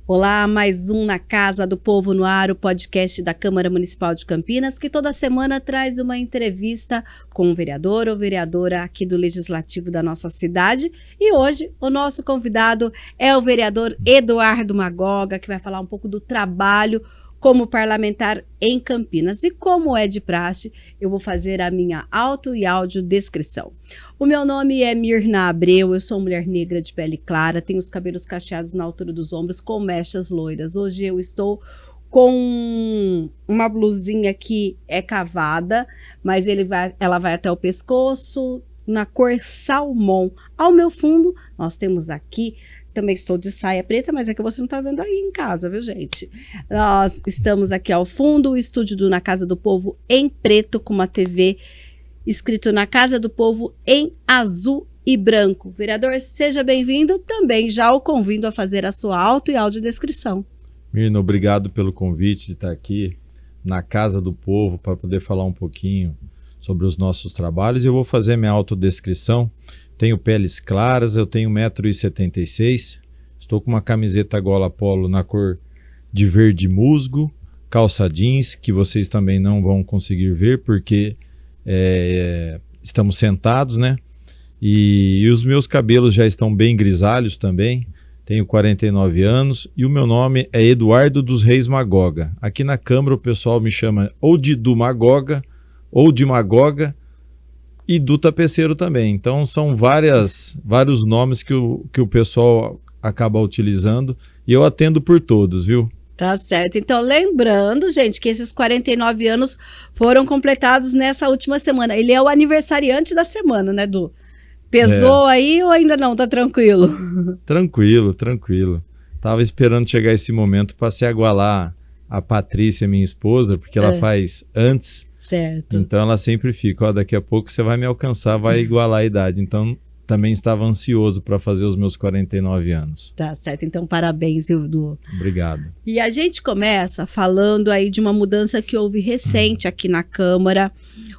Olá, mais um Na Casa do Povo no Ar, o podcast da Câmara Municipal de Campinas, que toda semana traz uma entrevista com um vereador ou vereadora aqui do Legislativo da nossa cidade. E hoje o nosso convidado é o vereador Eduardo Magoga, que vai falar um pouco do trabalho como parlamentar em Campinas. E como é de praxe, eu vou fazer a minha auto e audiodescrição. O meu nome é Mirna Abreu, eu sou mulher negra de pele clara, tenho os cabelos cacheados na altura dos ombros com mechas loiras. Hoje eu estou com uma blusinha que é cavada, mas ela vai até o pescoço, na cor salmão. Ao meu fundo, nós temos aqui, também estou de saia preta, mas é que você não está vendo aí em casa, viu, gente? Nós estamos aqui ao fundo, o estúdio do Na Casa do Povo em preto, com uma TV escrito Na Casa do Povo em azul e branco. Vereador, seja bem-vindo. Também já o convido a fazer a sua auto e audiodescrição. Mirna, obrigado pelo convite de estar aqui na Casa do Povo para poder falar um pouquinho sobre os nossos trabalhos. Eu vou fazer minha autodescrição. Tenho peles claras, eu tenho 1,76 m, estou com uma camiseta gola polo na cor de verde musgo, calça jeans, que vocês também não vão conseguir ver porque estamos sentados, né? E os meus cabelos já estão bem grisalhos também. Tenho 49 anos e o meu nome é Eduardo dos Reis Magoga. Aqui na Câmara o pessoal me chama ou de Du Magoga, ou de Magoga, e do Tapeceiro também. Então são vários nomes que o pessoal acaba utilizando e eu atendo por todos, viu? Tá certo. Então, lembrando, gente, que esses 49 anos foram completados nessa última semana. Ele é o aniversariante da semana, né, Du? Pesou aí ou ainda não? Tá tranquilo? Tranquilo. Tava esperando chegar esse momento para se igualar a Patrícia, minha esposa, porque ela faz antes. Certo. Então ela sempre fica, daqui a pouco você vai me alcançar, vai igualar a idade. Então também estava ansioso para fazer os meus 49 anos. Tá certo, então parabéns, Du. Obrigado. E a gente começa falando aí de uma mudança que houve recente aqui na Câmara.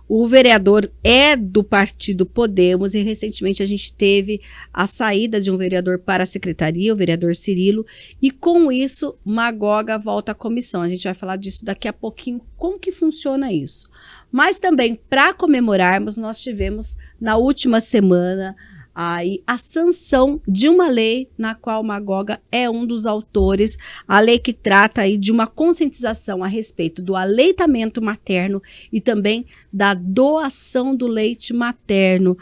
O vereador é do partido Podemos e recentemente a gente teve a saída de um vereador para a secretaria, o vereador Cirilo, e com isso Magoga volta à comissão. A gente vai falar disso daqui a pouquinho, como que funciona isso. Mas também, para comemorarmos, nós tivemos na última semana aí a sanção de uma lei na qual Magoga é um dos autores, a lei que trata aí de uma conscientização a respeito do aleitamento materno e também da doação do leite materno.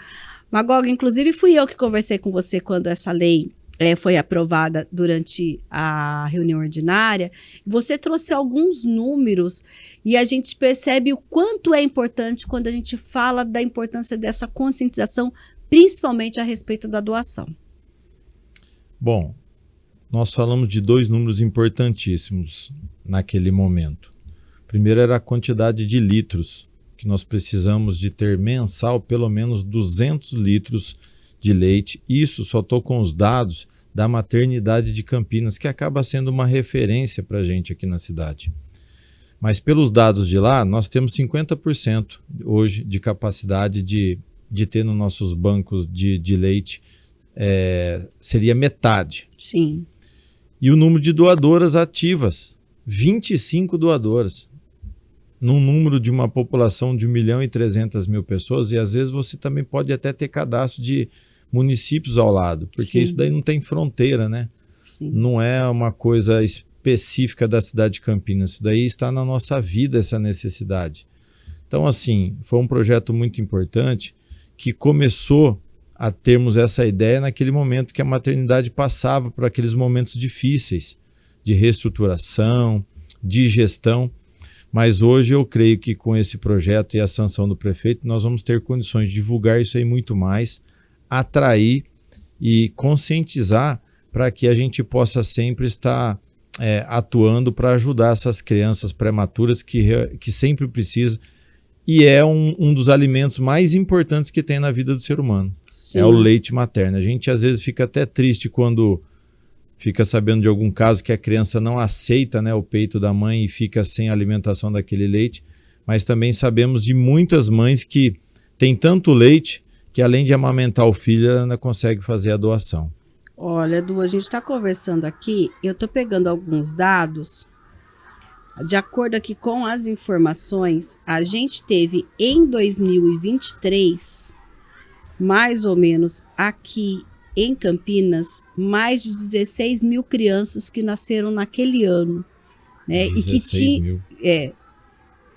Magoga, inclusive fui eu que conversei com você quando essa lei foi aprovada durante a reunião ordinária. Você trouxe alguns números e a gente percebe o quanto é importante quando a gente fala da importância dessa conscientização, principalmente a respeito da doação. Bom, nós falamos de dois números importantíssimos naquele momento. Primeiro era a quantidade de litros, que nós precisamos de ter mensal pelo menos 200 litros de leite. Isso só estou com os dados da maternidade de Campinas, que acaba sendo uma referência para a gente aqui na cidade. Mas pelos dados de lá, nós temos 50% hoje de capacidade de ter nos nossos bancos de leite, seria metade. Sim. E o número de doadoras ativas, 25 doadoras, num número de uma população de 1.300.000 pessoas, e às vezes você também pode até ter cadastro de municípios ao lado, porque isso daí não tem fronteira, né? Sim. Não é uma coisa específica da cidade de Campinas, isso daí está na nossa vida, essa necessidade. Então, assim, foi um projeto muito importante, que começou a termos essa ideia naquele momento que a maternidade passava por aqueles momentos difíceis de reestruturação, de gestão, mas hoje eu creio que com esse projeto e a sanção do prefeito nós vamos ter condições de divulgar isso aí muito mais, atrair e conscientizar para que a gente possa sempre estar atuando para ajudar essas crianças prematuras que sempre precisam. E é um dos alimentos mais importantes que tem na vida do ser humano. Sim. É o leite materno. A gente às vezes fica até triste quando fica sabendo de algum caso que a criança não aceita, né, o peito da mãe e fica sem alimentação daquele leite. Mas também sabemos de muitas mães que têm tanto leite que além de amamentar o filho, ela ainda consegue fazer a doação. Olha, Edu, a gente está conversando aqui, eu estou pegando alguns dados. De acordo aqui com as informações, a gente teve em 2023, mais ou menos aqui em Campinas, mais de 16 mil crianças que nasceram naquele ano. Né? 16 mil.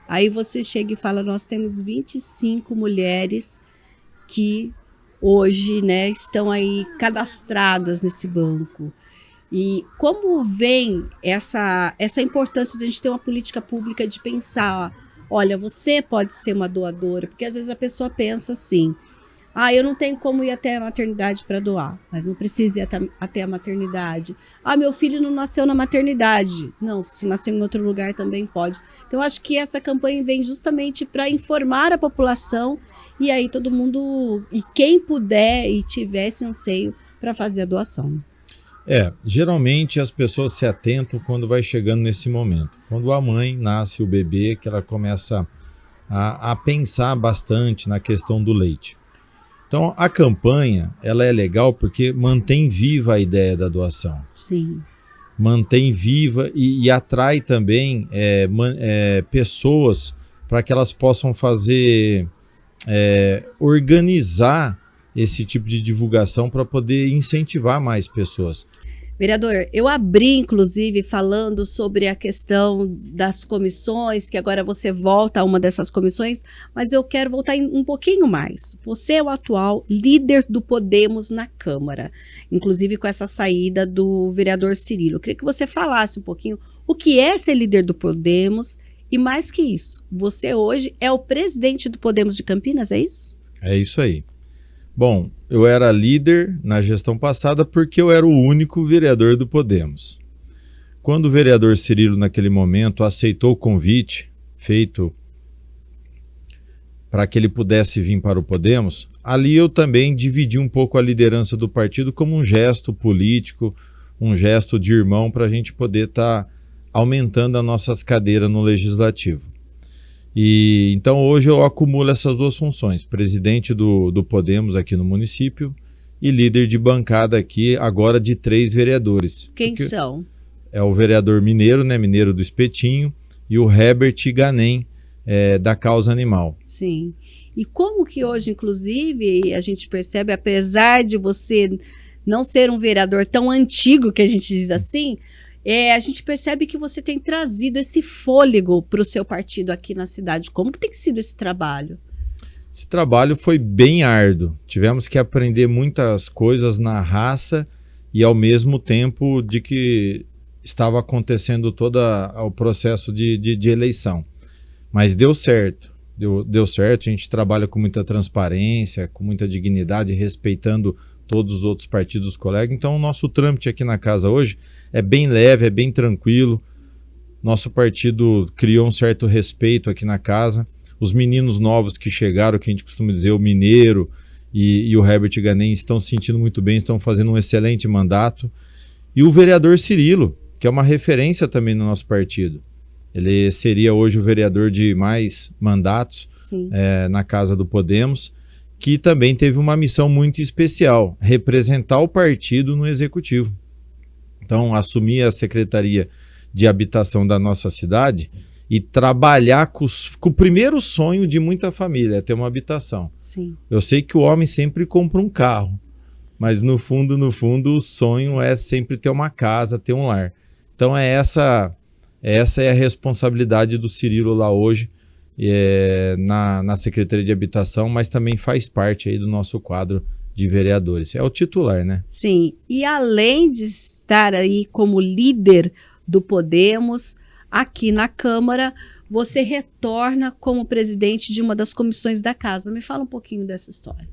Aí você chega e fala, nós temos 25 mulheres que hoje, né, estão aí cadastradas nesse banco. E como vem essa importância de a gente ter uma política pública de pensar, olha, você pode ser uma doadora, porque às vezes a pessoa pensa assim, eu não tenho como ir até a maternidade para doar, mas não precisa ir até a maternidade. Meu filho não nasceu na maternidade. Não, se nasceu em outro lugar também pode. Então, eu acho que essa campanha vem justamente para informar a população e aí todo mundo, e quem puder e tivesse anseio para fazer a doação. Geralmente as pessoas se atentam quando vai chegando nesse momento. Quando a mãe nasce o bebê, que ela começa a pensar bastante na questão do leite. Então, a campanha, ela é legal porque mantém viva a ideia da doação. Sim. Mantém viva e atrai também pessoas para que elas possam fazer, organizar esse tipo de divulgação para poder incentivar mais pessoas. Vereador, eu abri, inclusive, falando sobre a questão das comissões, que agora você volta a uma dessas comissões, mas eu quero voltar um pouquinho mais. Você é o atual líder do Podemos na Câmara, inclusive com essa saída do vereador Cirilo. Eu queria que você falasse um pouquinho o que é ser líder do Podemos e, mais que isso, você hoje é o presidente do Podemos de Campinas, é isso? É isso aí. Bom, eu era líder na gestão passada porque eu era o único vereador do Podemos. Quando o vereador Cirilo, naquele momento, aceitou o convite feito para que ele pudesse vir para o Podemos, ali eu também dividi um pouco a liderança do partido como um gesto político, um gesto de irmão para a gente poder estar aumentando as nossas cadeiras no Legislativo. E então hoje eu acumulo essas duas funções, presidente do Podemos aqui no município e líder de bancada aqui, agora de 3 vereadores. Quem são? É o vereador Mineiro, né, Mineiro do Espetinho, e o Herbert Ganem, da Causa Animal. Sim. E como que hoje, inclusive, a gente percebe, apesar de você não ser um vereador tão antigo, que a gente diz assim, a gente percebe que você tem trazido esse fôlego para o seu partido aqui na cidade. Como que tem sido esse trabalho? Esse trabalho foi bem árduo. Tivemos que aprender muitas coisas na raça e ao mesmo tempo de que estava acontecendo todo o processo de eleição. Mas deu certo. Deu certo, a gente trabalha com muita transparência, com muita dignidade, respeitando todos os outros partidos colegas. Então o nosso trâmite aqui na casa hoje é bem leve, é bem tranquilo. Nosso partido criou um certo respeito aqui na casa. Os meninos novos que chegaram, que a gente costuma dizer, o Mineiro e o Herbert Ganem, estão se sentindo muito bem, estão fazendo um excelente mandato. E o vereador Cirilo, que é uma referência também no nosso partido. Ele seria hoje o vereador de mais mandatos na Casa do Podemos, que também teve uma missão muito especial, representar o partido no Executivo. Então, assumir a Secretaria de Habitação da nossa cidade e trabalhar com o primeiro sonho de muita família, é ter uma habitação. Sim. Eu sei que o homem sempre compra um carro, mas no fundo, o sonho é sempre ter uma casa, ter um lar. Então, essa é a responsabilidade do Cirilo lá hoje, na Secretaria de Habitação, mas também faz parte aí do nosso quadro de vereadores. É o titular, né? Sim. E além de estar aí como líder do Podemos, aqui na Câmara, você retorna como presidente de uma das comissões da casa. Me fala um pouquinho dessa história.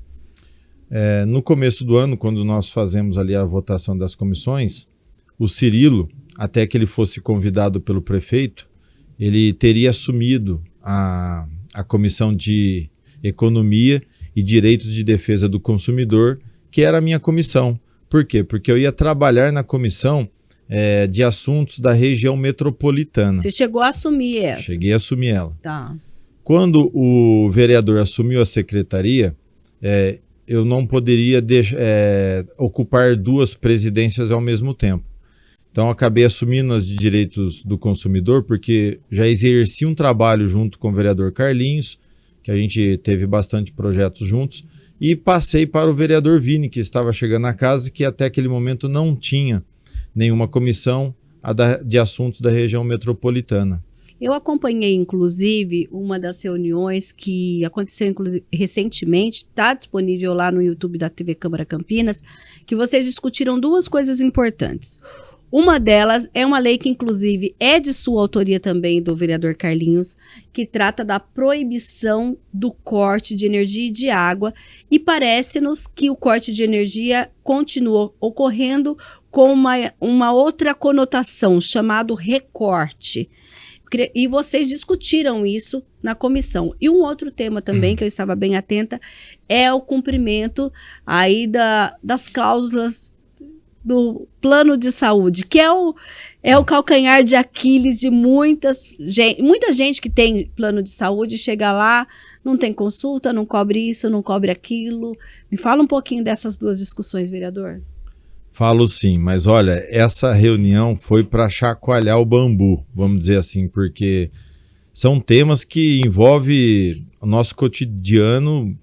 No começo do ano, quando nós fazemos ali a votação das comissões, o Cirilo, até que ele fosse convidado pelo prefeito, ele teria assumido a Comissão de Economia e Direitos de Defesa do Consumidor, que era a minha comissão. Por quê? Porque eu ia trabalhar na comissão de assuntos da região metropolitana. Você chegou a assumir essa? Cheguei a assumir ela. Tá. Quando o vereador assumiu a secretaria, eu não poderia ocupar 2 presidências ao mesmo tempo. Então, acabei assumindo as de direitos do consumidor, porque já exerci um trabalho junto com o vereador Carlinhos, que a gente teve bastante projetos juntos, e passei para o vereador Vini, que estava chegando na casa, que até aquele momento não tinha nenhuma comissão de assuntos da região metropolitana. Eu acompanhei, inclusive, uma das reuniões que aconteceu recentemente, está disponível lá no YouTube da TV Câmara Campinas, que vocês discutiram 2 coisas importantes. Uma delas é uma lei que, inclusive, é de sua autoria também, do vereador Carlinhos, que trata da proibição do corte de energia e de água, e parece-nos que o corte de energia continuou ocorrendo com uma outra conotação, chamado recorte. E vocês discutiram isso na comissão. E um outro tema também, que eu estava bem atenta, é o cumprimento aí das cláusulas do plano de saúde, que é o calcanhar de Aquiles de muita gente que tem plano de saúde, chega lá, não tem consulta, não cobre isso, não cobre aquilo. Me fala um pouquinho dessas 2 discussões, vereador. Falo sim, mas olha, essa reunião foi para chacoalhar o bambu, vamos dizer assim, porque são temas que envolvem o nosso cotidiano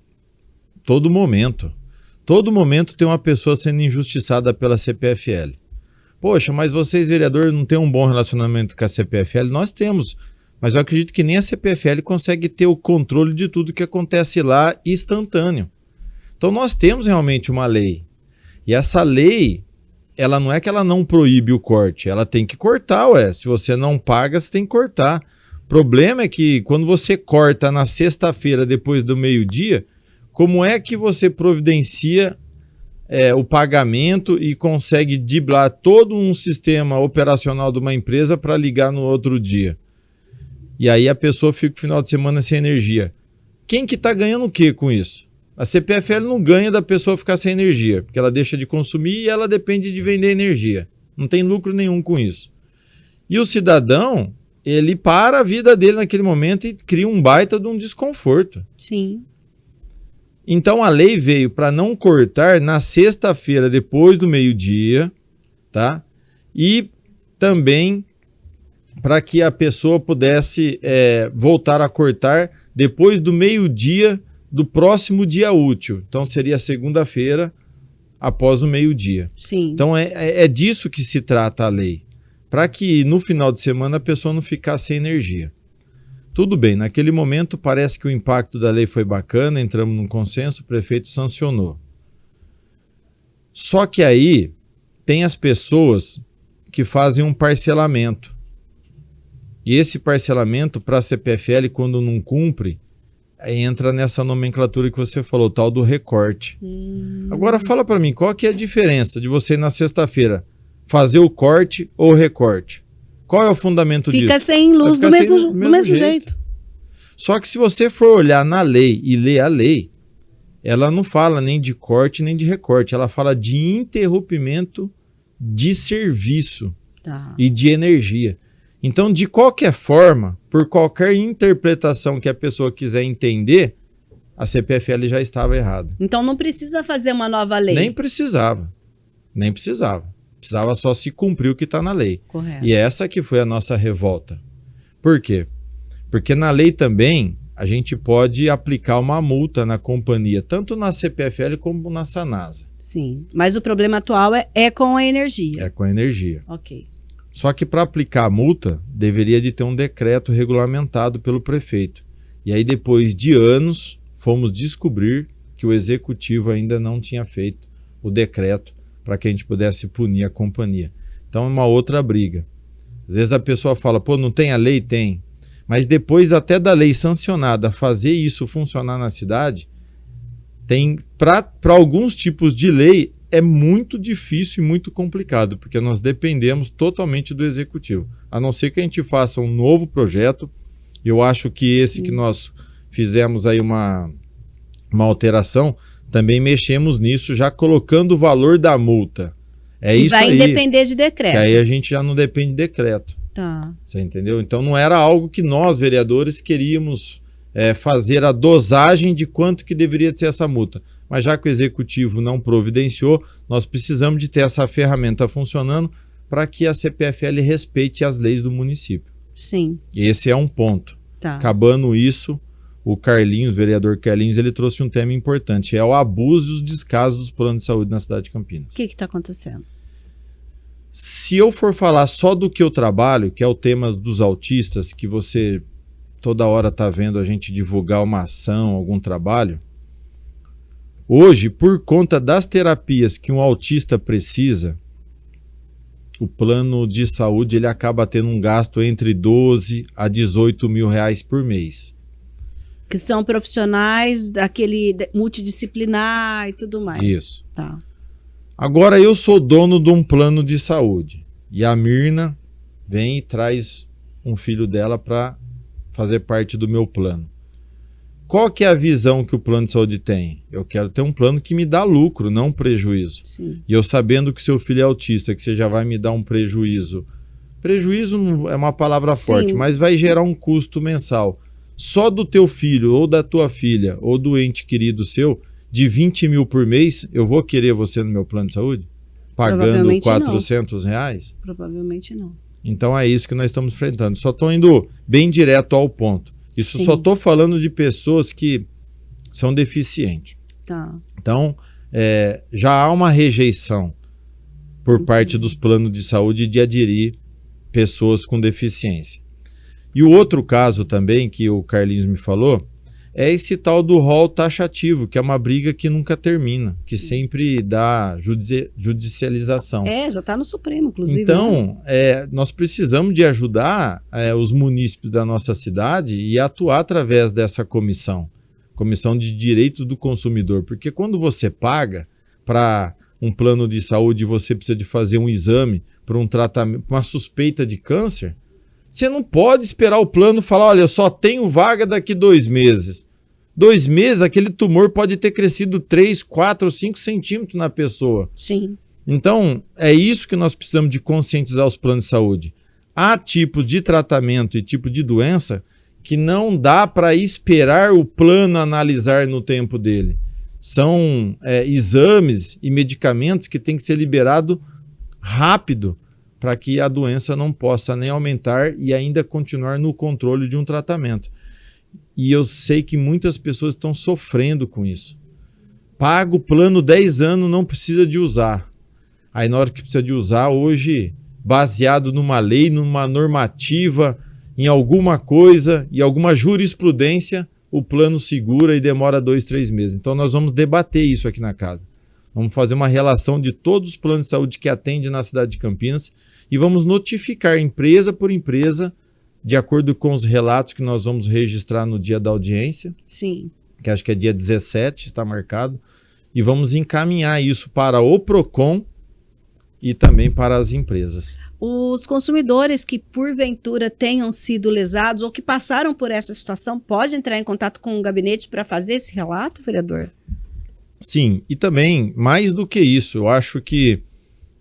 todo momento. Todo momento tem uma pessoa sendo injustiçada pela CPFL. Poxa, mas vocês, vereadores, não têm um bom relacionamento com a CPFL? Nós temos, mas eu acredito que nem a CPFL consegue ter o controle de tudo que acontece lá instantâneo. Então nós temos realmente uma lei. E essa lei, ela não é que ela não proíbe o corte, ela tem que cortar, ué. Se você não paga, você tem que cortar. O problema é que quando você corta na sexta-feira, depois do meio-dia, como é que você providencia o pagamento e consegue driblar todo um sistema operacional de uma empresa para ligar no outro dia? E aí a pessoa fica o final de semana sem energia. Quem que está ganhando o que com isso? A CPFL não ganha da pessoa ficar sem energia, porque ela deixa de consumir e ela depende de vender energia. Não tem lucro nenhum com isso. E o cidadão, ele para a vida dele naquele momento e cria um baita de um desconforto. Sim. Então a lei veio para não cortar na sexta-feira depois do meio-dia, tá? E também para que a pessoa pudesse voltar a cortar depois do meio-dia do próximo dia útil. Então seria segunda-feira após o meio-dia. Sim. Então é disso que se trata a lei, para que no final de semana a pessoa não ficasse sem energia. Tudo bem, naquele momento parece que o impacto da lei foi bacana, entramos num consenso, o prefeito sancionou. Só que aí tem as pessoas que fazem um parcelamento. E esse parcelamento para a CPFL, quando não cumpre, entra nessa nomenclatura que você falou, tal do recorte. Agora fala para mim, qual que é a diferença de você na sexta-feira fazer o corte ou o recorte? Qual é o fundamento disso? Fica sem luz do mesmo jeito. Só que se você for olhar na lei e ler a lei, ela não fala nem de corte nem de recorte, ela fala de interrompimento de serviço e de energia. Então, de qualquer forma, por qualquer interpretação que a pessoa quiser entender, a CPFL já estava errada. Então não precisa fazer uma nova lei. Nem precisava. Precisava só se cumprir o que está na lei. Correto. E essa que foi a nossa revolta. Por quê? Porque na lei também a gente pode aplicar uma multa na companhia, tanto na CPFL como na Sanasa. Sim, mas o problema atual é com a energia. É com a energia. Ok. Só que para aplicar a multa, deveria de ter um decreto regulamentado pelo prefeito. E aí depois de anos, fomos descobrir que o executivo ainda não tinha feito o decreto para que a gente pudesse punir a companhia. Então é uma outra briga. Às vezes a pessoa fala, pô, não tem a lei? Tem. Mas depois até da lei sancionada fazer isso funcionar na cidade, tem para alguns tipos de lei é muito difícil e muito complicado, porque nós dependemos totalmente do executivo. A não ser que a gente faça um novo projeto, eu acho que esse que nós fizemos aí uma alteração, também mexemos nisso, já colocando o valor da multa. É isso aí. Vai depender de decreto. Que aí a gente já não depende de decreto. Tá. Você entendeu? Então não era algo que nós, vereadores, queríamos fazer a dosagem de quanto que deveria ser essa multa. mas já que o executivo não providenciou, nós precisamos de ter essa ferramenta funcionando para que a CPFL respeite as leis do município. Sim. Esse é um ponto. Tá. Acabando isso, o Carlinhos, o vereador Carlinhos, ele trouxe um tema importante, é o abuso e os descasos dos planos de saúde na cidade de Campinas. O que está acontecendo? Se eu for falar só do que eu trabalho, que é o tema dos autistas, que você toda hora está vendo a gente divulgar uma ação, algum trabalho, hoje, por conta das terapias que um autista precisa, o plano de saúde ele acaba tendo um gasto entre 12 a 18 mil reais por mês. Que são profissionais daquele multidisciplinar e tudo mais. Isso. Tá. Agora eu sou dono de um plano de saúde e a Mirna vem e traz um filho dela para fazer parte do meu plano. Qual que é a visão que o plano de saúde tem? Eu quero ter um plano que me dá lucro, não prejuízo. Sim. E eu sabendo que seu filho é autista, que você já vai me dar um prejuízo. Prejuízo não é uma palavra forte, mas vai gerar um custo mensal. Só do teu filho, ou da tua filha, ou do ente querido seu, de 20 mil por mês, eu vou querer você no meu plano de saúde? Pagando 400 reais? Provavelmente não. Então é isso que nós estamos enfrentando. Só estou indo bem direto ao ponto. Isso Sim. Só estou falando de pessoas que são deficientes. Tá. Então, já há uma rejeição por parte dos planos de saúde de aderir pessoas com deficiência. E o outro caso também, que o Carlinhos me falou, é esse tal do rol taxativo, que é uma briga que nunca termina, que sempre dá judicialização. Já está no Supremo, inclusive. Então, nós precisamos de ajudar os munícipes da nossa cidade e atuar através dessa comissão de direitos do consumidor, porque quando você paga para um plano de saúde e você precisa de fazer um exame para um tratamento, uma suspeita de câncer, você não pode esperar o plano falar, olha, eu só tenho vaga daqui 2 meses. 2 meses, aquele tumor pode ter crescido 3, 4 ou 5 centímetros na pessoa. Sim. Então, é isso que nós precisamos de conscientizar os planos de saúde. Há tipo de tratamento e tipo de doença que não dá para esperar o plano analisar no tempo dele. São exames e medicamentos que têm que ser liberados rápido, para que a doença não possa nem aumentar e ainda continuar no controle de um tratamento. E eu sei que muitas pessoas estão sofrendo com isso. Paga o plano 10 anos, não precisa de usar. Aí na hora que precisa de usar, hoje, baseado numa lei, numa normativa, em alguma coisa, e alguma jurisprudência, o plano segura e demora 2, 3 meses. Então nós vamos debater isso aqui na casa. Vamos fazer uma relação de todos os planos de saúde que atendem na cidade de Campinas e vamos notificar empresa por empresa, de acordo com os relatos que nós vamos registrar no dia da audiência. Sim. Que acho que é dia 17, está marcado. E vamos encaminhar isso para o PROCON e também para as empresas. Os consumidores que porventura tenham sido lesados ou que passaram por essa situação, pode entrar em contato com o gabinete para fazer esse relato, vereador? Sim, e também, mais do que isso, eu acho que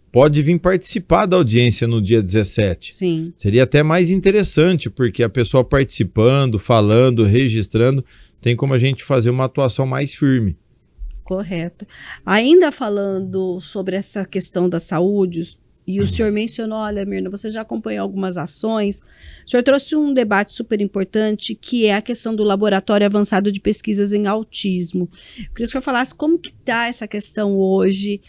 pode vir participar da audiência no dia 17. Sim. Seria até mais interessante, porque a pessoa participando, falando, registrando, tem como a gente fazer uma atuação mais firme. Correto. Ainda falando sobre essa questão da saúde, e o senhor mencionou, olha, Mirna, você já acompanhou algumas ações. O senhor trouxe um debate super importante, que é a questão do Laboratório Avançado de Pesquisas em Autismo. Eu queria que o senhor falasse como que está essa questão hoje.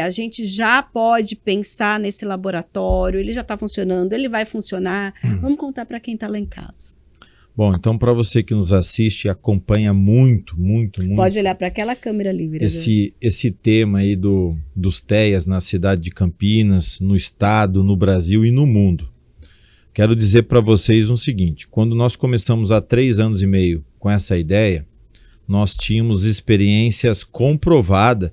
A gente já pode pensar nesse laboratório, ele já está funcionando, ele vai funcionar. Vamos contar para quem está lá em casa. Bom, então para você que nos assiste e acompanha muito. Pode olhar para aquela câmera ali, vereador. Esse tema aí dos TEAs na cidade de Campinas, no estado, no Brasil e no mundo. Quero dizer para vocês o seguinte, quando nós começamos há 3 anos e meio com essa ideia, nós tínhamos experiências comprovadas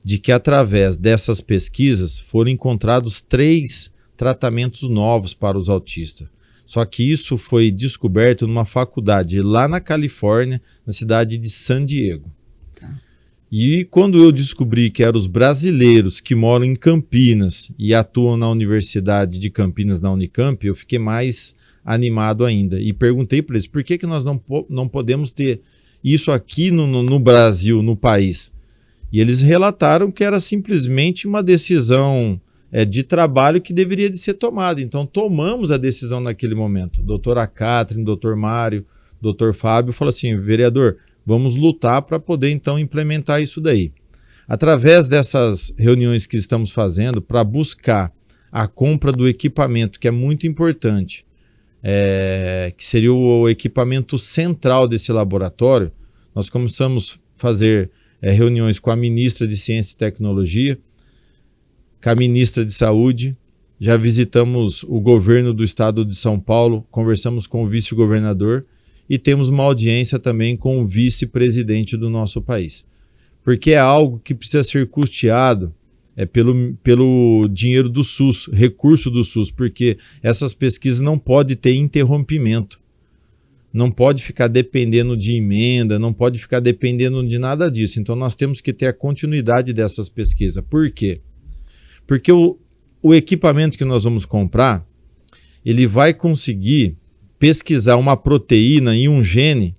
de que através dessas pesquisas foram encontrados 3 tratamentos novos para os autistas. Só que isso foi descoberto numa faculdade lá na Califórnia, na cidade de San Diego. Tá. E quando eu descobri que eram os brasileiros que moram em Campinas e atuam na Universidade de Campinas, na Unicamp, eu fiquei mais animado ainda. E perguntei para eles, por que nós não podemos ter isso aqui no Brasil, no país? E eles relataram que era simplesmente uma decisão de trabalho que deveria de ser tomada. Então, tomamos a decisão naquele momento. Doutora Catherine, doutor Mário, doutor Fábio, falou assim, vereador, vamos lutar para poder, então, implementar isso daí. Através dessas reuniões que estamos fazendo, para buscar a compra do equipamento, que é muito importante, que seria o equipamento central desse laboratório, nós começamos a fazer reuniões com a ministra de Ciência e Tecnologia, com a ministra de Saúde, já visitamos o governo do estado de São Paulo, conversamos com o vice-governador e temos uma audiência também com o vice-presidente do nosso país. Porque é algo que precisa ser custeado pelo dinheiro do SUS, recurso do SUS, porque essas pesquisas não podem ter interrompimento, não pode ficar dependendo de emenda, não pode ficar dependendo de nada disso. Então nós temos que ter a continuidade dessas pesquisas. Por quê? Porque o equipamento que nós vamos comprar, ele vai conseguir pesquisar uma proteína e um gene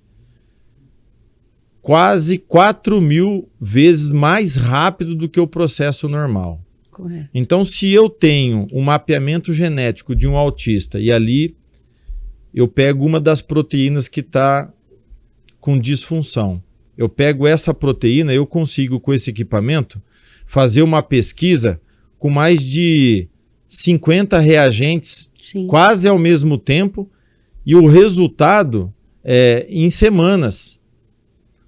quase 4.000 vezes mais rápido do que o processo normal. Correto. Então, se eu tenho um mapeamento genético de um autista e ali eu pego uma das proteínas que está com disfunção, eu pego essa proteína, eu consigo com esse equipamento fazer uma pesquisa com mais de 50 reagentes, Sim. quase ao mesmo tempo, e o resultado em semanas.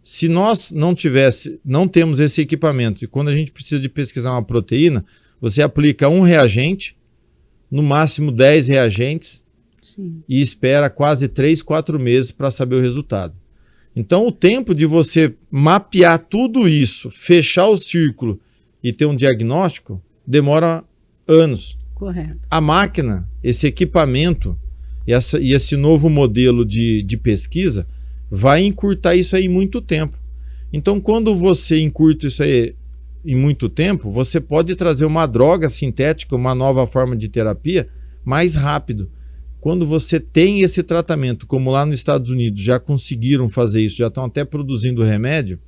Se nós não temos esse equipamento, e quando a gente precisa de pesquisar uma proteína, você aplica um reagente, no máximo 10 reagentes, Sim. e espera quase 3, 4 meses para saber o resultado. Então, o tempo de você mapear tudo isso, fechar o círculo e ter um diagnóstico, demora anos. Correto. A máquina, esse equipamento e esse novo modelo de pesquisa vai encurtar isso aí muito tempo. Então, quando você encurta isso aí em muito tempo, você pode trazer uma droga sintética, uma nova forma de terapia, mais rápido. Quando você tem esse tratamento, como lá nos Estados Unidos já conseguiram fazer isso, já estão até produzindo remédio,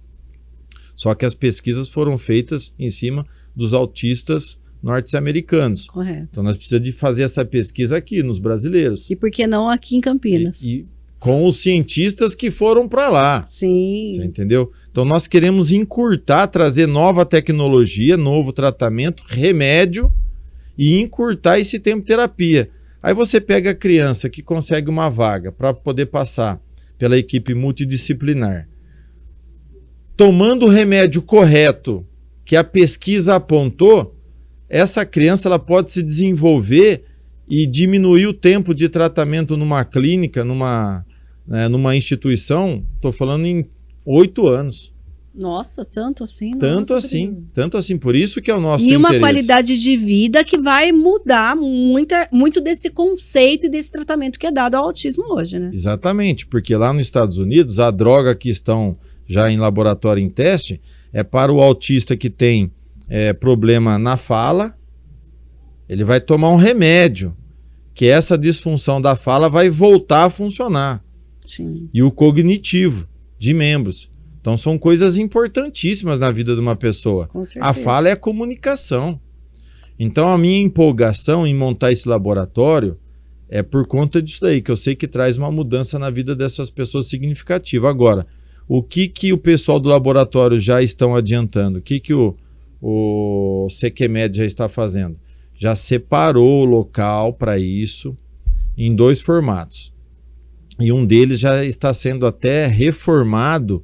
só que as pesquisas foram feitas em cima dos autistas norte-americanos. Correto. Então nós precisamos de fazer essa pesquisa aqui, nos brasileiros. E por que não aqui em Campinas? E com os cientistas que foram para lá. Sim. Você entendeu? Então nós queremos encurtar, trazer nova tecnologia, novo tratamento, remédio e encurtar esse tempo de terapia. Aí você pega a criança que consegue uma vaga para poder passar pela equipe multidisciplinar, tomando o remédio correto que a pesquisa apontou, essa criança ela pode se desenvolver e diminuir o tempo de tratamento numa clínica, numa instituição, estou falando em 8 anos. Nossa, tanto assim? Tanto assim. Por isso que é o nosso interesse. E uma interesse. qualidade de vida que vai mudar muito desse conceito e desse tratamento que é dado ao autismo hoje, né? Exatamente, porque lá nos Estados Unidos, a droga que estão já em laboratório em teste é para o autista que tem problema na fala, ele vai tomar um remédio, que essa disfunção da fala vai voltar a funcionar. Sim. E o cognitivo de membros. Então são coisas importantíssimas na vida de uma pessoa. Com certeza. A fala é a comunicação. Então a minha empolgação em montar esse laboratório é por conta disso daí, que eu sei que traz uma mudança na vida dessas pessoas significativa. Agora, o que o pessoal do laboratório já estão adiantando? O que o CQMed já está fazendo? Já separou o local para isso em 2 formatos. E um deles já está sendo até reformado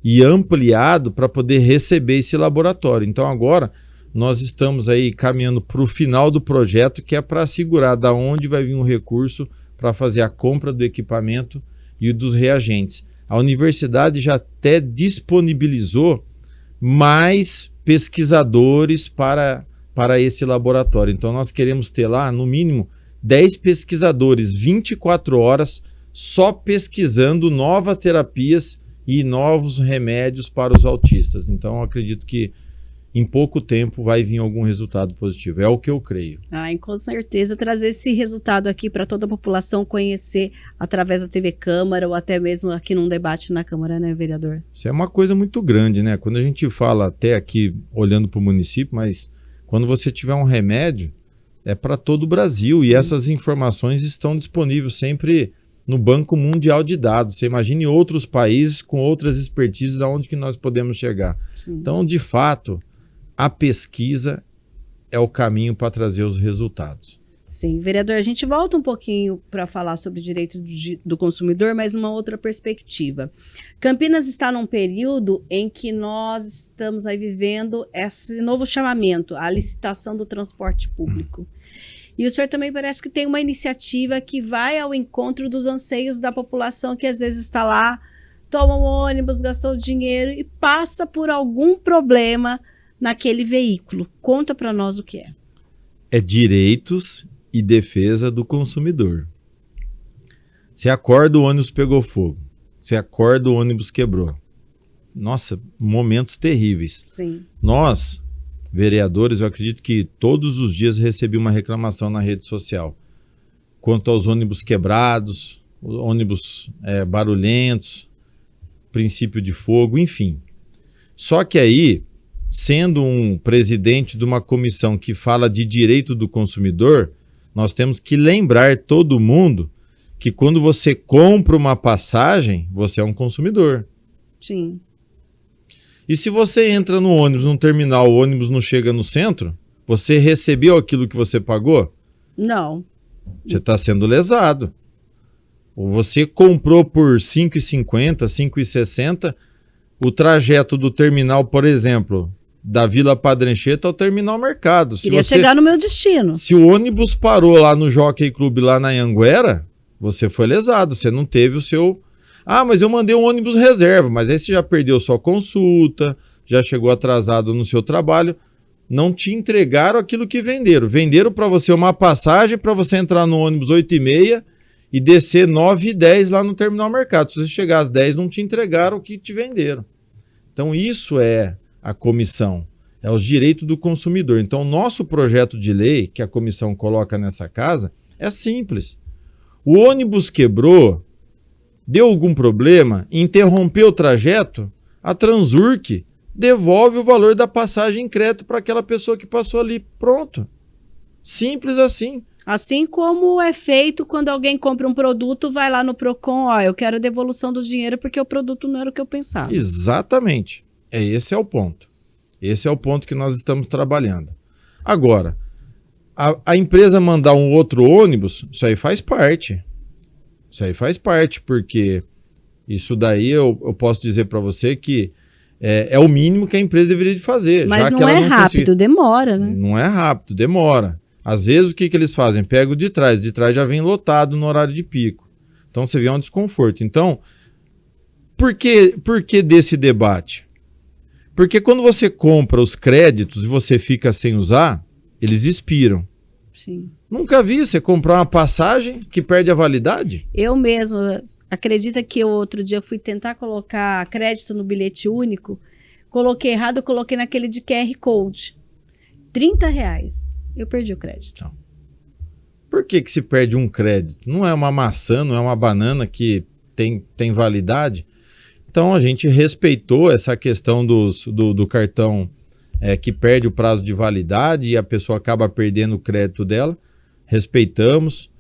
e ampliado para poder receber esse laboratório. Então agora nós estamos aí caminhando para o final do projeto, que é para assegurar da onde vai vir o recurso para fazer a compra do equipamento e dos reagentes. A universidade já até disponibilizou mais pesquisadores para esse laboratório. Então nós queremos ter lá, no mínimo, 10 pesquisadores, 24 horas, só pesquisando novas terapias e novos remédios para os autistas. Então eu acredito que em pouco tempo vai vir algum resultado positivo. É o que eu creio. E com certeza trazer esse resultado aqui para toda a população conhecer através da TV Câmara ou até mesmo aqui num debate na Câmara, né, vereador? Isso é uma coisa muito grande, né? Quando a gente fala até aqui olhando para o município, mas quando você tiver um remédio, é para todo o Brasil. Sim. E essas informações estão disponíveis sempre no Banco Mundial de Dados. Você imagine outros países com outras expertises aonde que nós podemos chegar. Sim. Então, de fato, a pesquisa é o caminho para trazer os resultados. Sim, vereador, a gente volta um pouquinho para falar sobre o direito do consumidor, mas numa outra perspectiva. Campinas está num período em que nós estamos aí vivendo esse novo chamamento, a licitação do transporte público. E o senhor também parece que tem uma iniciativa que vai ao encontro dos anseios da população que às vezes está lá, toma um ônibus, gastou dinheiro e passa por algum problema naquele veículo. Conta para nós o que é. É direitos e defesa do consumidor. Você acorda, o ônibus pegou fogo. Você acorda, o ônibus quebrou. Nossa, momentos terríveis. Sim. Nós, vereadores, eu acredito que todos os dias recebi uma reclamação na rede social quanto aos ônibus quebrados, ônibus barulhentos, princípio de fogo, enfim. Só que aí, sendo um presidente de uma comissão que fala de direito do consumidor, nós temos que lembrar todo mundo que quando você compra uma passagem, você é um consumidor. Sim. E se você entra no ônibus, num terminal, o ônibus não chega no centro, você recebeu aquilo que você pagou? Não. Você está sendo lesado. Ou você comprou por R$ 5,50, R$ 5,60, o trajeto do terminal, por exemplo, da Vila Padre Anchieta ao Terminal Mercado. Queria chegar no meu destino. Se o ônibus parou lá no Jockey Club, lá na Anhanguera, você foi lesado, você não teve o seu... Ah, mas eu mandei um ônibus reserva, mas aí você já perdeu sua consulta, já chegou atrasado no seu trabalho, não te entregaram aquilo que venderam. Venderam para você uma passagem para você entrar no ônibus 8h30 e descer 9h10 lá no Terminal Mercado. Se você chegar às 10, não te entregaram o que te venderam. Então isso é a comissão, é os direitos do consumidor. Então, o nosso projeto de lei, que a comissão coloca nessa casa, é simples. O ônibus quebrou, deu algum problema, interrompeu o trajeto, a Transurc devolve o valor da passagem em crédito para aquela pessoa que passou ali. Pronto. Simples assim. Assim como é feito quando alguém compra um produto, vai lá no Procon, eu quero a devolução do dinheiro porque o produto não era o que eu pensava. Exatamente. Esse é o ponto. Esse é o ponto que nós estamos trabalhando. Agora, a empresa mandar um outro ônibus, isso aí faz parte. Isso aí faz parte, porque isso daí eu posso dizer para você que é o mínimo que a empresa deveria de fazer. Mas já não que ela é rápido, demora, né? Não é rápido, demora. Às vezes o que eles fazem? Pega o de trás já vem lotado no horário de pico. Então você vê um desconforto. Então, por que desse debate? Porque quando você compra os créditos e você fica sem usar, eles expiram. Sim. Nunca vi você comprar uma passagem que perde a validade? Eu mesma, acredita que eu outro dia fui tentar colocar crédito no bilhete único, coloquei errado, eu coloquei naquele de QR Code. R$30. Eu perdi o crédito. Então, por que se perde um crédito? Não é uma maçã, não é uma banana que tem validade? Então a gente respeitou essa questão do cartão que perde o prazo de validade e a pessoa acaba perdendo o crédito dela. Respeitamos,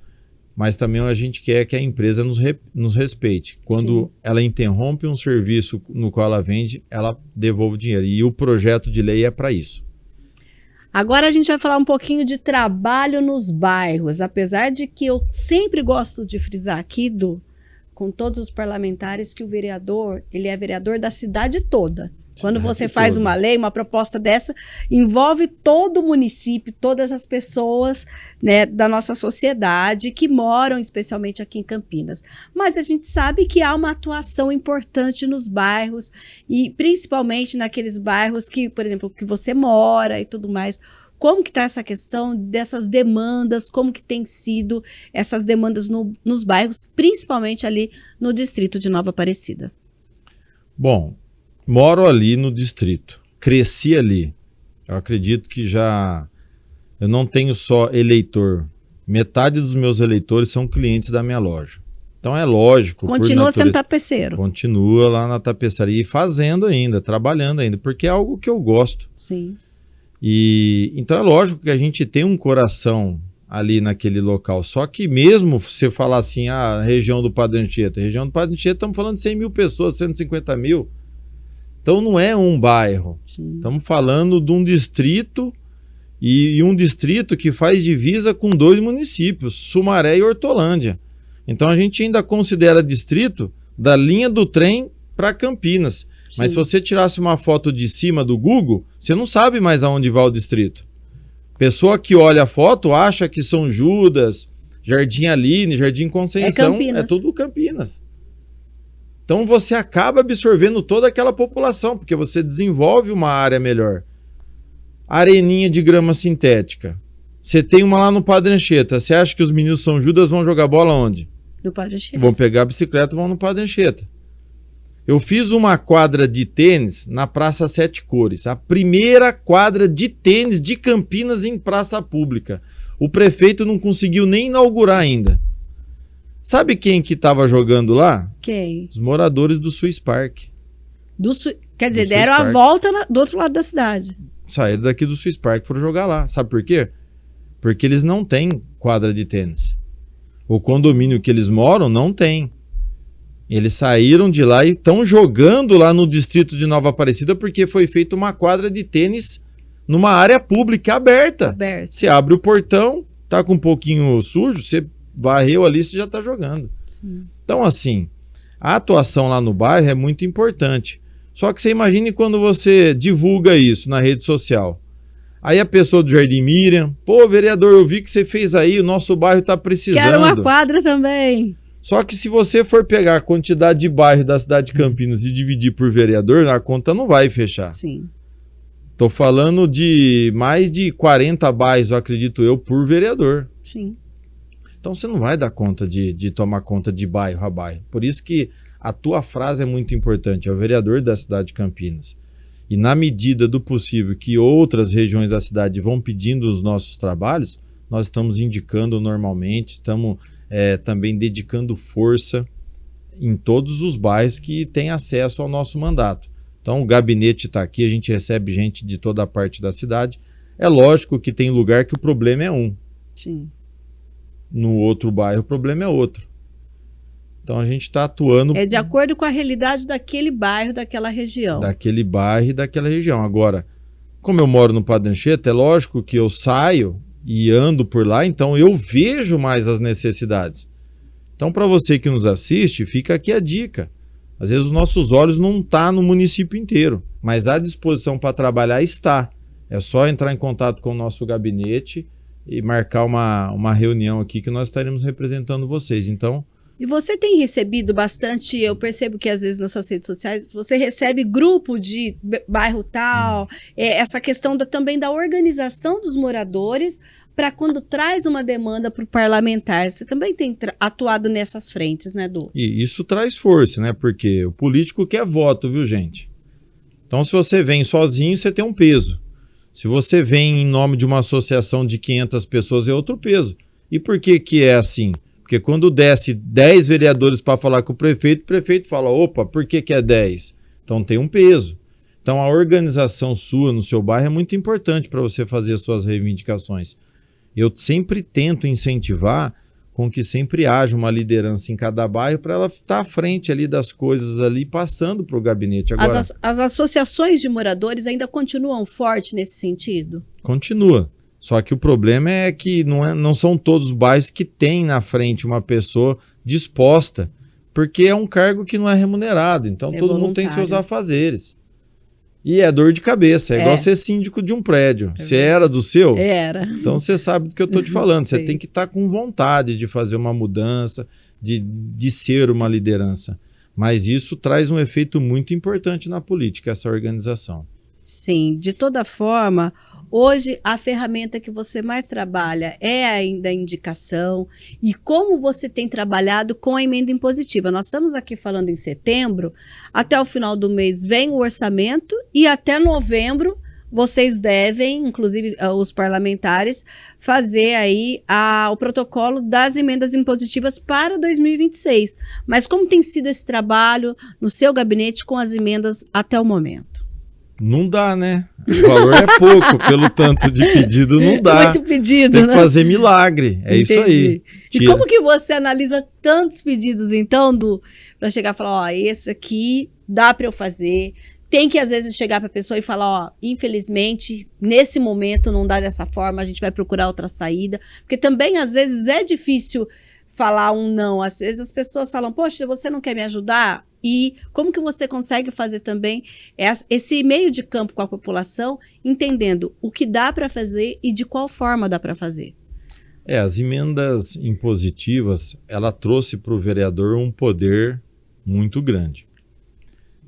mas também a gente quer que a empresa nos respeite. Quando Sim. ela interrompe um serviço no qual ela vende, ela devolve o dinheiro. E o projeto de lei é para isso. Agora a gente vai falar um pouquinho de trabalho nos bairros. Apesar de que eu sempre gosto de frisar aqui, com todos os parlamentares, que o vereador, ele é vereador da cidade toda. Quando você faz uma lei, uma proposta dessa, envolve todo o município, todas as pessoas, né, da nossa sociedade que moram especialmente aqui em Campinas. Mas a gente sabe que há uma atuação importante nos bairros e principalmente naqueles bairros que, por exemplo, que você mora e tudo mais. Como que está essa questão dessas demandas, como que tem sido essas demandas nos bairros, principalmente ali no distrito de Nova Aparecida? Bom, moro ali no distrito, cresci ali. Eu acredito que eu não tenho só eleitor. Metade dos meus eleitores são clientes da minha loja. Então é lógico. Continua sendo tapeceiro. Continua lá na tapeçaria e fazendo ainda, trabalhando ainda, porque é algo que eu gosto. Sim. E então é lógico que a gente tem um coração ali naquele local. Só que mesmo você falar assim, a região do Padre Anchieta, estamos falando de 100 mil pessoas, 150 mil. Então não é um bairro. Sim. Estamos falando de um distrito e um distrito que faz divisa com 2 municípios, Sumaré e Hortolândia. Então a gente ainda considera distrito da linha do trem para Campinas. Sim. Mas se você tirasse uma foto de cima do Google, você não sabe mais aonde vai o distrito. Pessoa que olha a foto acha que São Judas, Jardim Aline, Jardim Conceição, é tudo Campinas. Então você acaba absorvendo toda aquela população, porque você desenvolve uma área melhor. Areninha de grama sintética. Você tem uma lá no Padre Anchieta. Você acha que os meninos São Judas vão jogar bola onde? No Padre Anchieta. Vão pegar a bicicleta e vão no Padre Anchieta. Eu fiz uma quadra de tênis na Praça Sete Cores. A primeira quadra de tênis de Campinas em praça pública. O prefeito não conseguiu nem inaugurar ainda. Sabe quem que estava jogando lá? Quem? Os moradores do Swiss Park. Quer dizer, deram a volta do outro lado da cidade. Saíram daqui do Swiss Park e foram jogar lá. Sabe por quê? Porque eles não têm quadra de tênis. O condomínio que eles moram não tem. Eles saíram de lá e estão jogando lá no distrito de Nova Aparecida porque foi feita uma quadra de tênis numa área pública aberta. Você abre o portão, tá com um pouquinho sujo, você varreu ali, você já tá jogando. Sim. Então, assim, a atuação lá no bairro é muito importante. Só que você imagine quando você divulga isso na rede social. Aí a pessoa do Jardim Miriam, pô, vereador, eu vi que você fez aí, o nosso bairro tá precisando. Quero uma quadra também. Só que se você for pegar a quantidade de bairro da cidade de Campinas e dividir por vereador, a conta não vai fechar. Sim. Tô falando de mais de 40 bairros, acredito eu, por vereador. Sim. Então você não vai dar conta de tomar conta de bairro a bairro. Por isso que a tua frase é muito importante, é o vereador da cidade de Campinas. E na medida do possível que outras regiões da cidade vão pedindo os nossos trabalhos, nós estamos indicando normalmente, estamos também dedicando força em todos os bairros que têm acesso ao nosso mandato. Então o gabinete está aqui, a gente recebe gente de toda a parte da cidade. É lógico que tem lugar que o problema é um. Sim. No outro bairro o problema é outro. Então a gente está atuando... É de acordo com a realidade daquele bairro, daquela região. Daquele bairro e daquela região. Agora, como eu moro no Padre Anchieta, é lógico que eu saio e ando por lá, então eu vejo mais as necessidades. Então, para você que nos assiste, fica aqui a dica. Às vezes os nossos olhos não estão no município inteiro, mas a disposição para trabalhar está. É só entrar em contato com o nosso gabinete e marcar uma reunião aqui que nós estaremos representando vocês. Então... E você tem recebido bastante, eu percebo que às vezes nas suas redes sociais, você recebe grupo de bairro tal, essa questão também da organização dos moradores para quando traz uma demanda para o parlamentar. Você também tem atuado nessas frentes, né, Du? E isso traz força, né? Porque o político quer voto, viu, gente? Então, se você vem sozinho, você tem um peso. Se você vem em nome de uma associação de 500 pessoas, é outro peso. E por que que é assim? Porque quando desce 10 vereadores para falar com o prefeito fala, opa, por que que é 10? Então tem um peso. Então a organização sua no seu bairro é muito importante para você fazer as suas reivindicações. Eu sempre tento incentivar com que sempre haja uma liderança em cada bairro para ela estar à frente ali das coisas ali, passando para o gabinete. Agora, as associações de moradores ainda continuam fortes nesse sentido? Continua. Só que o problema é que não são todos os bairros que têm na frente uma pessoa disposta, porque é um cargo que não é remunerado, então todo mundo tem seus afazeres. E é dor de cabeça, é igual ser síndico de um prédio. Você era do seu? Era. Então você sabe do que eu estou te falando, você tem que estar com vontade de fazer uma mudança, de ser uma liderança. Mas isso traz um efeito muito importante na política, essa organização. Sim, de toda forma... Hoje, a ferramenta que você mais trabalha é ainda a indicação. E como você tem trabalhado com a emenda impositiva? Nós estamos aqui falando em setembro, até o final do mês vem o orçamento e até novembro vocês devem, inclusive os parlamentares, fazer aí o protocolo das emendas impositivas para 2026. Mas como tem sido esse trabalho no seu gabinete com as emendas até o momento? Não dá, né? O valor é pouco, pelo tanto de pedido não dá. Muito pedido, tem né? que fazer milagre, é isso aí. E como que você analisa tantos pedidos, então, para chegar e falar, ó, esse aqui dá para eu fazer? Tem que, às vezes, chegar para a pessoa e falar, ó, infelizmente, nesse momento não dá dessa forma, a gente vai procurar outra saída. Porque também, às vezes, é difícil falar um não. Às vezes as pessoas falam, poxa, você não quer me ajudar? E como que você consegue fazer também esse meio de campo com a população, entendendo o que dá para fazer e de qual forma dá para fazer? As emendas impositivas, ela trouxe para o vereador um poder muito grande.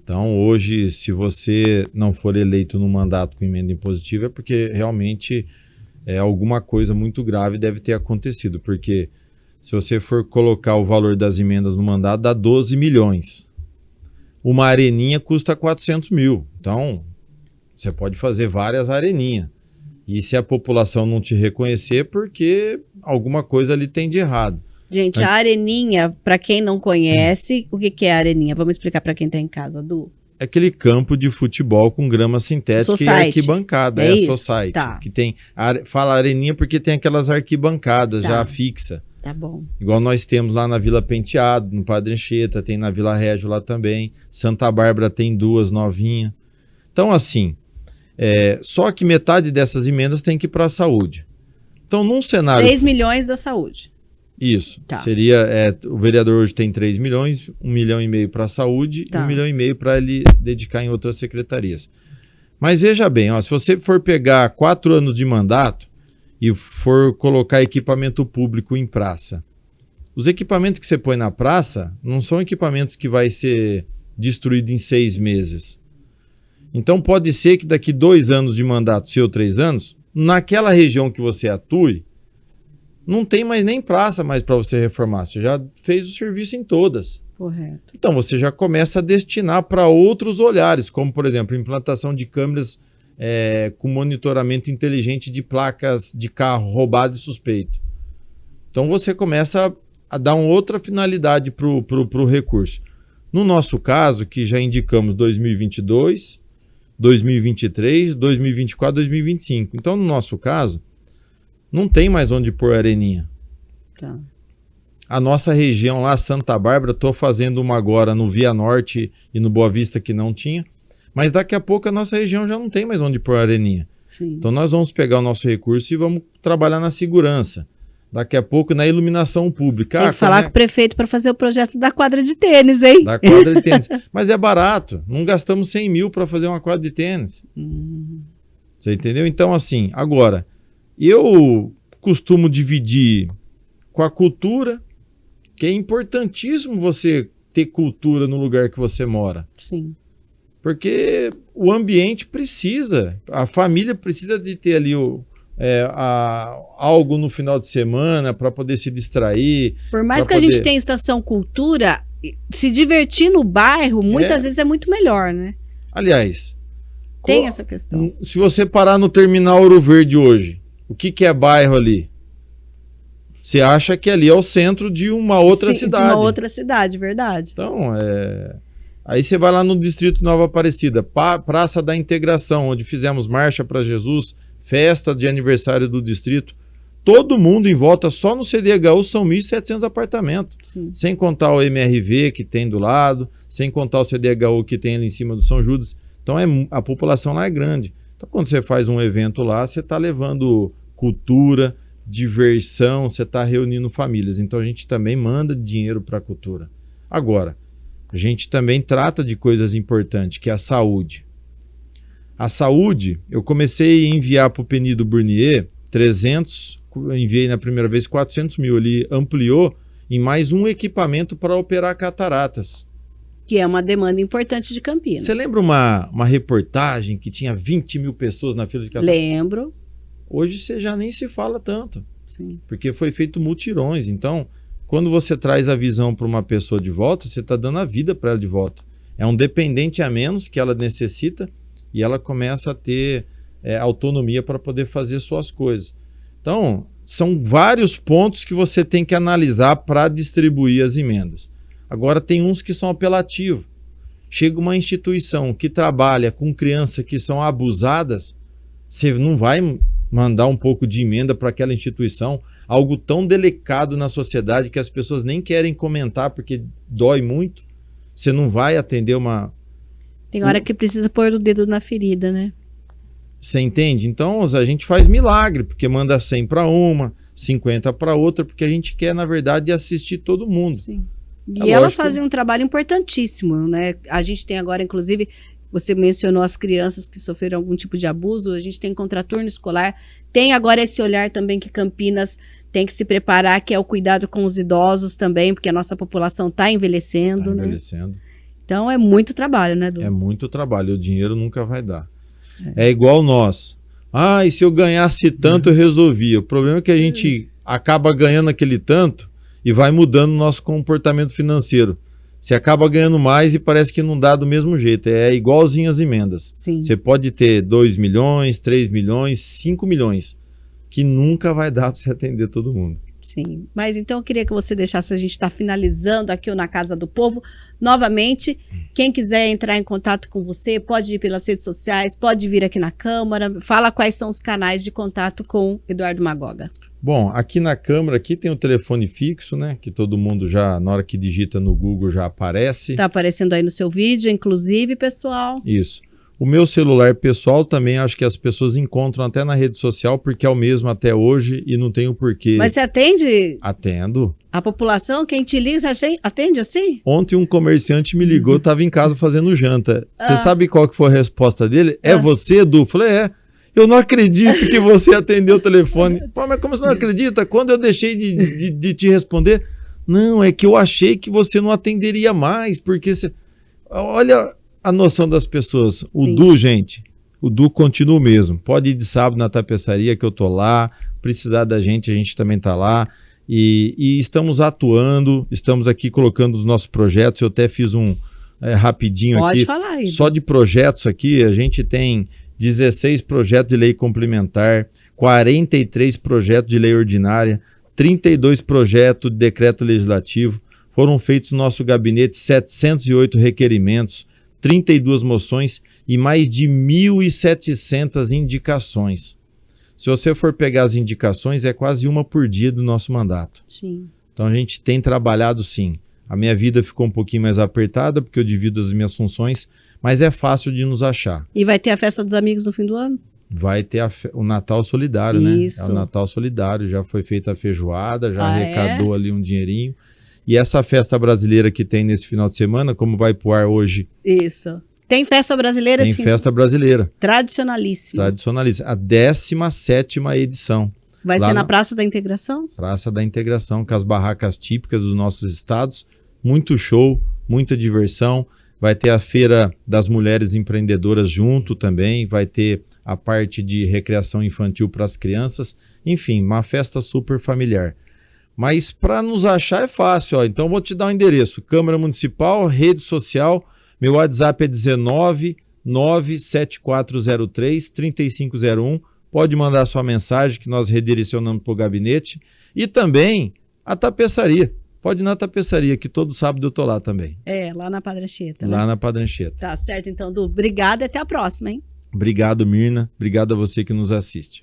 Então, hoje, se você não for eleito no mandato com emenda impositiva, é porque realmente alguma coisa muito grave deve ter acontecido. Porque se você for colocar o valor das emendas no mandato, dá 12 milhões. Uma areninha custa 400 mil. Então, você pode fazer várias areninhas. E se a população não te reconhecer, porque alguma coisa ali tem de errado. Gente, a areninha, para quem não conhece, o que é a areninha? Vamos explicar para quem está em casa, Du. É aquele campo de futebol com grama sintética Society. E arquibancada. É a Society. Tá. Que tem, fala areninha porque tem aquelas arquibancadas já fixa. Tá bom. Igual nós temos lá na Vila Penteado, no Padre Anchieta, tem na Vila Régio lá também. Santa Bárbara tem 2 novinhas. Então, assim, só que metade dessas emendas tem que ir para a saúde. Então, num cenário... 6 milhões da saúde. Isso. Tá. Seria, o vereador hoje tem 3 milhões, 1,5 milhão para a saúde e 1,5 milhão para ele dedicar em outras secretarias. Mas veja bem, ó, se você for pegar 4 anos de mandato e for colocar equipamento público em praça, os equipamentos que você põe na praça não são equipamentos que vai ser destruído em 6 meses. Então pode ser que daqui 2 anos de mandato, seu 3 anos, naquela região que você atue, não tem mais nem praça mais para você reformar. Você já fez o serviço em todas. Correto. Então você já começa a destinar para outros olhares, como por exemplo, implantação de câmeras com monitoramento inteligente de placas de carro roubado e suspeito. Então você começa a dar uma outra finalidade para o recurso. No nosso caso, que já indicamos 2022, 2023, 2024, 2025. Então, no nosso caso, não tem mais onde pôr areninha. Tá. A nossa região lá, Santa Bárbara, estou fazendo uma agora no Via Norte e no Boa Vista que não tinha, mas daqui a pouco a nossa região já não tem mais onde pôr areninha. Sim. Então nós vamos pegar o nosso recurso e vamos trabalhar na segurança. Daqui a pouco na iluminação pública. Tem que falar com o prefeito para fazer o projeto da quadra de tênis, hein? Da quadra de tênis. Mas é barato, não gastamos 100 mil para fazer uma quadra de tênis. Você entendeu? Então assim, agora, eu costumo dividir com a cultura, que é importantíssimo você ter cultura no lugar que você mora. Sim. Porque o ambiente precisa, a família precisa de ter ali algo no final de semana para poder se distrair. Por mais que a gente tenha estação cultura, se divertir no bairro, muitas vezes é muito melhor, né? Aliás, tem essa questão. Se você parar no terminal Ouro Verde hoje, o que é bairro ali? Você acha que ali é o centro de uma outra cidade. De uma outra cidade, verdade. Então, aí você vai lá no Distrito Nova Aparecida, Praça da Integração, onde fizemos Marcha para Jesus, festa de aniversário do distrito. Todo mundo em volta, só no CDHU são 1.700 apartamentos. Sim. Sem contar o MRV que tem do lado, sem contar o CDHU que tem ali em cima do São Judas. Então a população lá é grande. Então quando você faz um evento lá, você está levando cultura, diversão, você está reunindo famílias. Então a gente também manda dinheiro para a cultura. Agora, a gente também trata de coisas importantes, que é a saúde. A saúde, eu comecei a enviar para o Penido Burnier 300, enviei na primeira vez 400 mil, ele ampliou em mais um equipamento para operar cataratas. Que é uma demanda importante de Campinas. Você lembra uma reportagem que tinha 20 mil pessoas na fila de cataratas? Lembro. Hoje você já nem se fala tanto. Sim. Porque foi feito mutirões. Então, quando você traz a visão para uma pessoa de volta, você está dando a vida para ela de volta. É um dependente a menos que ela necessita e ela começa a ter autonomia para poder fazer suas coisas. Então, são vários pontos que você tem que analisar para distribuir as emendas. Agora, tem uns que são apelativos. Chega uma instituição que trabalha com crianças que são abusadas, você não vai mandar um pouco de emenda para aquela instituição, algo tão delicado na sociedade que as pessoas nem querem comentar porque dói muito. Você não vai atender uma... Tem hora que precisa pôr o dedo na ferida, né? Você entende? Então, a gente faz milagre, porque manda 100 para uma, 50 para outra, porque a gente quer, na verdade, assistir todo mundo. Sim. E elas fazem um trabalho importantíssimo, né? A gente tem agora, inclusive, você mencionou as crianças que sofreram algum tipo de abuso, a gente tem contraturno escolar, tem agora esse olhar também que Campinas tem que se preparar, que é o cuidado com os idosos também, porque a nossa população está envelhecendo, né? Então é muito trabalho, né, Du? É muito trabalho, o dinheiro nunca vai dar. É igual nós. E se eu ganhasse tanto eu resolvia. O problema é que a gente acaba ganhando aquele tanto e vai mudando o nosso comportamento financeiro. Você acaba ganhando mais e parece que não dá do mesmo jeito. É igualzinho as emendas. Sim. Você pode ter 2 milhões, 3 milhões, 5 milhões, que nunca vai dar para você atender todo mundo. Sim, mas então eu queria que você deixasse, a gente está finalizando aqui o Na Casa do Povo. Novamente, quem quiser entrar em contato com você, pode ir pelas redes sociais, pode vir aqui na Câmara. Fala quais são os canais de contato com Eduardo Magoga. Bom, aqui na Câmara, aqui tem o telefone fixo, né? Que todo mundo já, na hora que digita no Google, já aparece. Está aparecendo aí no seu vídeo, inclusive, pessoal. Isso. O meu celular pessoal também acho que as pessoas encontram até na rede social, porque é o mesmo até hoje e não tem o porquê. Mas você atende? Atendo. A população, quem te liga, atende assim? Ontem um comerciante me ligou, estava em casa fazendo janta. Você sabe qual que foi a resposta dele? É você, Edu? Falei, eu não acredito que você atendeu o telefone. Pô, mas como você não acredita? Quando eu deixei de te responder? Não, é que eu achei que você não atenderia mais, porque você... Olha a noção das pessoas. Sim. O Du, gente, o Du continua o mesmo. Pode ir de sábado na tapeçaria que eu tô lá, precisar da gente, a gente também tá lá. E estamos atuando, estamos aqui colocando os nossos projetos. Eu até fiz um rapidinho Pode aqui. Falar aí. Só de projetos aqui, a gente tem 16 projetos de lei complementar, 43 projetos de lei ordinária, 32 projetos de decreto legislativo. Foram feitos no nosso gabinete 708 requerimentos, 32 moções e mais de 1.700 indicações. Se você for pegar as indicações, é quase uma por dia do nosso mandato. Sim. Então a gente tem trabalhado sim. A minha vida ficou um pouquinho mais apertada, porque eu divido as minhas funções, mas é fácil de nos achar. E vai ter a festa dos amigos no fim do ano? Vai ter o Natal Solidário, Isso. né? É o Natal Solidário, já foi feita a feijoada, já arrecadou ali um dinheirinho. E essa festa brasileira que tem nesse final de semana, como vai pro ar hoje? Isso. Tem festa brasileira? Tem festa brasileira. Tradicionalíssima. Tradicionalíssima. A 17ª edição. Vai ser na Praça da Integração? Praça da Integração, com as barracas típicas dos nossos estados. Muito show, muita diversão. Vai ter a Feira das Mulheres Empreendedoras junto também. Vai ter a parte de recreação infantil para as crianças. Enfim, uma festa super familiar. Mas para nos achar é fácil, ó. Então vou te dar um endereço: Câmara Municipal, rede social, meu WhatsApp é 1997403-3501. Pode mandar sua mensagem que nós redirecionamos para o gabinete. E também a tapeçaria. Pode ir na tapeçaria, que todo sábado eu tô lá também. Lá na Padre Anchieta. Lá né? na Padre Anchieta. Tá certo, então, Du. Obrigada e até a próxima, hein? Obrigado, Mirna. Obrigado a você que nos assiste.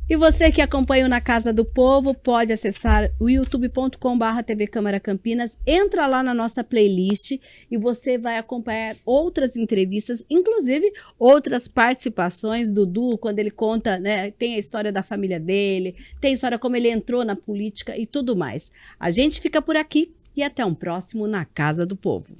E você que acompanha o Na Casa do Povo, pode acessar o youtube.com/TV Câmara Campinas, entra lá na nossa playlist e você vai acompanhar outras entrevistas, inclusive outras participações do Du, quando ele conta, né, tem a história da família dele, tem a história como ele entrou na política e tudo mais. A gente fica por aqui e até um próximo Na Casa do Povo.